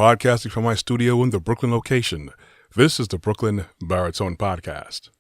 podcasting from my studio in the Brooklyn location. This is the Brooklyn Baritone Podcast.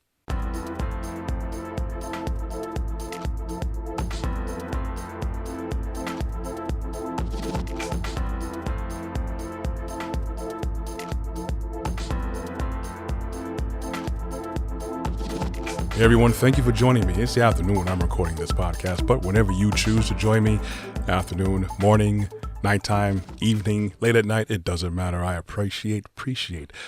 Hey everyone, thank you for joining me. It's the afternoon when I'm recording this podcast, but whenever you choose to join me, afternoon, morning, nighttime, evening, late at night, it doesn't matter. I appreciate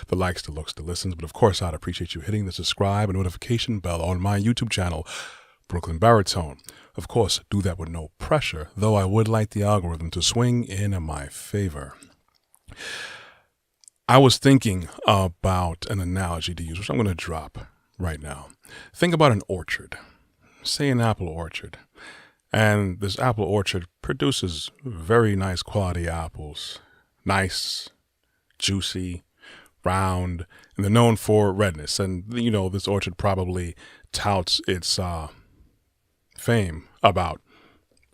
the likes, the looks, the listens, but of course I'd appreciate you hitting the subscribe and notification bell on my YouTube channel, Brooklyn Baritone. Of course, do that with no pressure, though I would like the algorithm to swing in my favor. I was thinking about an analogy to use, which I'm going to drop right now. Think about an orchard, say an apple orchard, and this apple orchard produces very nice quality apples, nice, juicy, round, and they're known for redness. And, you know, this orchard probably touts its fame about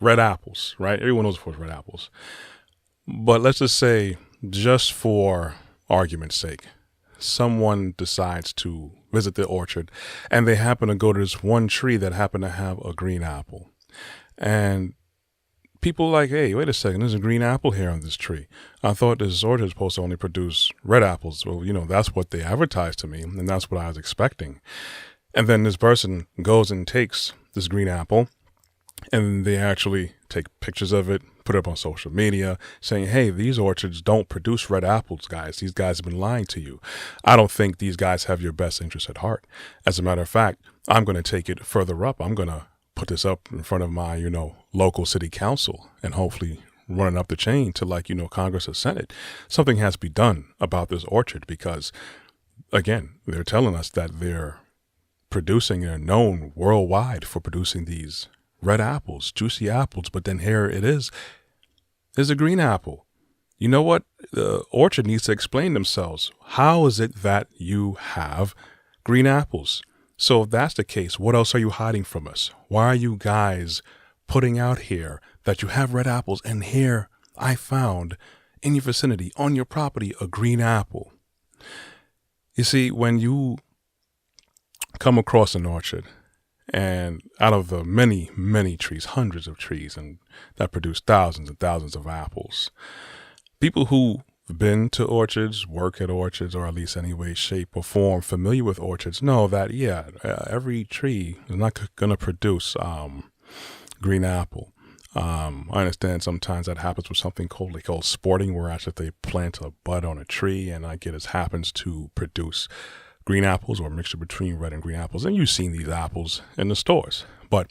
red apples, right? Everyone knows, of course, red apples. But let's just say, just for argument's sake, someone decides to visit the orchard and they happen to go to this one tree that happened to have a green apple. And people are like, hey, wait a second, there's a green apple here on this tree. I thought this orchard was supposed to only produce red apples. Well, you know, that's what they advertised to me, and that's what I was expecting. And then this person goes and takes this green apple, and they actually take pictures of it, put it up on social media, saying, hey, these orchards don't produce red apples, guys. These guys have been lying to you. I don't think these guys have your best interest at heart. As a matter of fact, I'm going to take it further up. I'm going to put this up in front of my, local city council and hopefully run it up the chain to Congress or Senate. Something has to be done about this orchard because, again, they're telling us that they're known worldwide for producing these red apples, juicy apples, but then here it is. There's a green apple. You know what? The orchard needs to explain themselves. How is it that you have green apples? So if that's the case, what else are you hiding from us? Why are you guys putting out here that you have red apples? And here I found in your vicinity, on your property, a green apple. You see, when you come across an orchard, and out of the many, many trees, hundreds of trees, and that produce thousands and thousands of apples, people who've been to orchards, work at orchards, or at least any way, shape, or form familiar with orchards know that, every tree is not going to produce green apple. I understand sometimes that happens with something called sporting, where actually they plant a bud on a tree, and it happens to produce green apples or a mixture between red and green apples. And you've seen these apples in the stores. But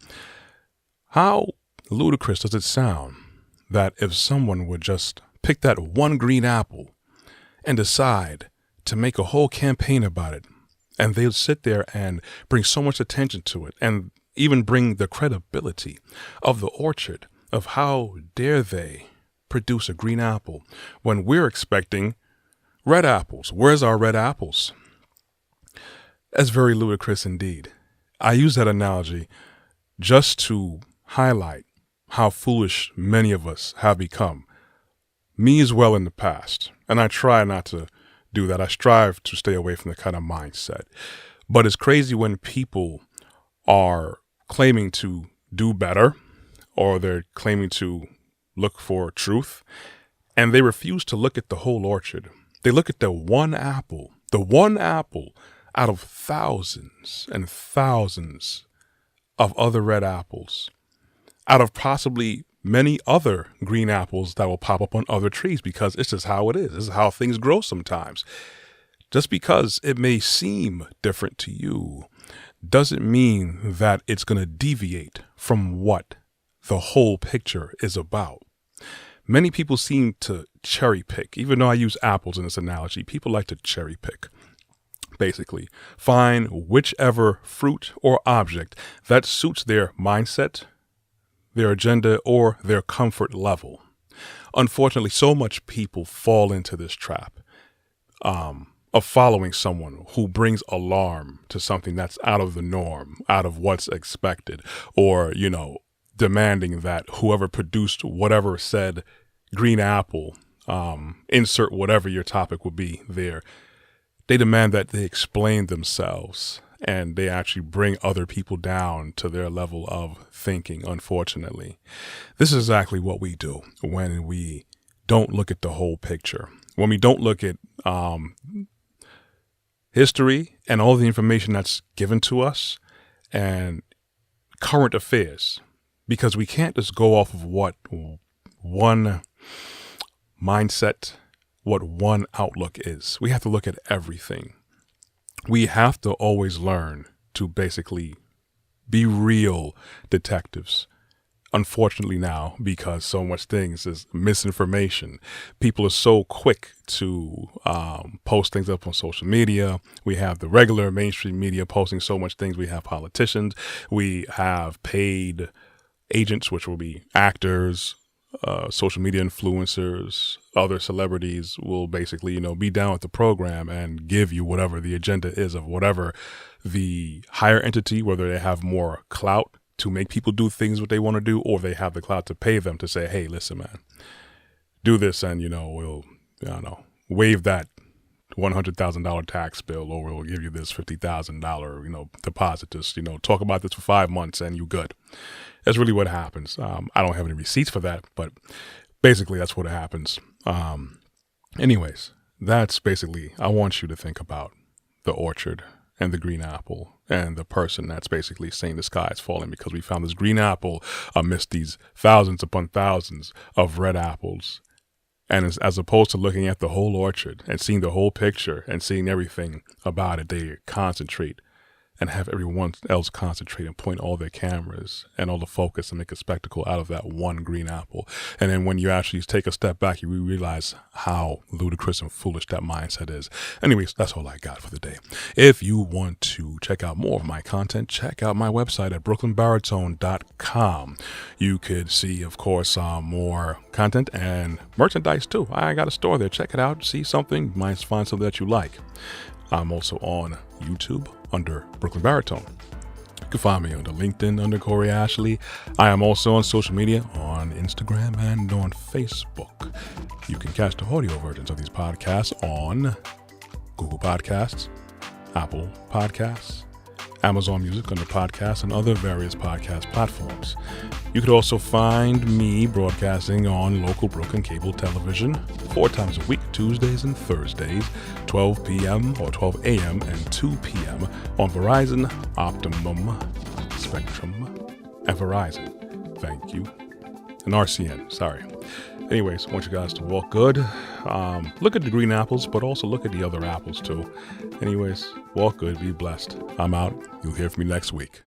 how ludicrous does it sound that if someone would just pick that one green apple and decide to make a whole campaign about it, and they'll sit there and bring so much attention to it and even bring the credibility of the orchard of how dare they produce a green apple when we're expecting red apples. Where's our red apples? That's very ludicrous indeed. I use that analogy just to highlight how foolish many of us have become. Me as well in the past. And I try not to do that. I strive to stay away from the kind of mindset. But it's crazy when people are claiming to do better, or they're claiming to look for truth, and they refuse to look at the whole orchard. They look at the one apple out of thousands and thousands of other red apples, out of possibly many other green apples that will pop up on other trees, because it's just how it is. This is how things grow sometimes. Just because it may seem different to you doesn't mean that it's going to deviate from what the whole picture is about. Many people seem to cherry pick. Even though I use apples in this analogy, people like to cherry pick. Basically, find whichever fruit or object that suits their mindset, their agenda, or their comfort level. Unfortunately, so much people fall into this trap of following someone who brings alarm to something that's out of the norm, out of what's expected, or, demanding that whoever produced whatever said green apple insert whatever your topic would be there. They demand that they explain themselves and they actually bring other people down to their level of thinking, unfortunately. This is exactly what we do when we don't look at the whole picture. When we don't look at history and all the information that's given to us and current affairs, because we can't just go off of what one mindset, what one outlook is. We have to look at everything. We have to always learn to basically be real detectives. Unfortunately now, because so much things is misinformation, people are so quick to post things up on social media. We have the regular mainstream media posting so much things. We have politicians. We have paid agents, which will be actors, social media influencers, other celebrities will basically, be down with the program and give you whatever the agenda is of whatever the higher entity, whether they have more clout to make people do things what they want to do, or they have the clout to pay them to say, hey, listen, man, do this and, we'll, waive that $100,000 tax bill, or we'll give you this $50,000, deposit. Just, talk about this for 5 months and you good. That's really what happens. I don't have any receipts for that, but basically that's what happens. Anyways, that's basically, I want you to think about the orchard and the green apple and the person that's basically saying the sky is falling because we found this green apple amidst these thousands upon thousands of red apples. And as opposed to looking at the whole orchard and seeing the whole picture and seeing everything about it, they concentrate and have everyone else concentrate and point all their cameras and all the focus and make a spectacle out of that one green apple. And then when you actually take a step back, you realize how ludicrous and foolish that mindset is. Anyways, that's all I got for the day. If you want to check out more of my content, check out my website at brooklynbaritone.com. You could see, of course, more content and merchandise too. I got a store there. Check it out. See something. You might find something that you like. I'm also on YouTube under Brooklyn Baritone. You can find me under LinkedIn under Corey Ashley. I am also on social media on Instagram and on Facebook. You can catch the audio versions of these podcasts on Google Podcasts, Apple Podcasts, Amazon Music under podcasts, and other various podcast platforms. You could also find me broadcasting on local Brooklyn cable television 4 times a week, Tuesdays and Thursdays, 12 p.m. or 12 a.m. and 2 p.m. on Verizon, Optimum, Spectrum, and Verizon. Thank you. And RCN, sorry. Anyways, I want you guys to walk good. Look at the green apples, but also look at the other apples too. Anyways, walk good, be blessed. I'm out. You'll hear from me next week.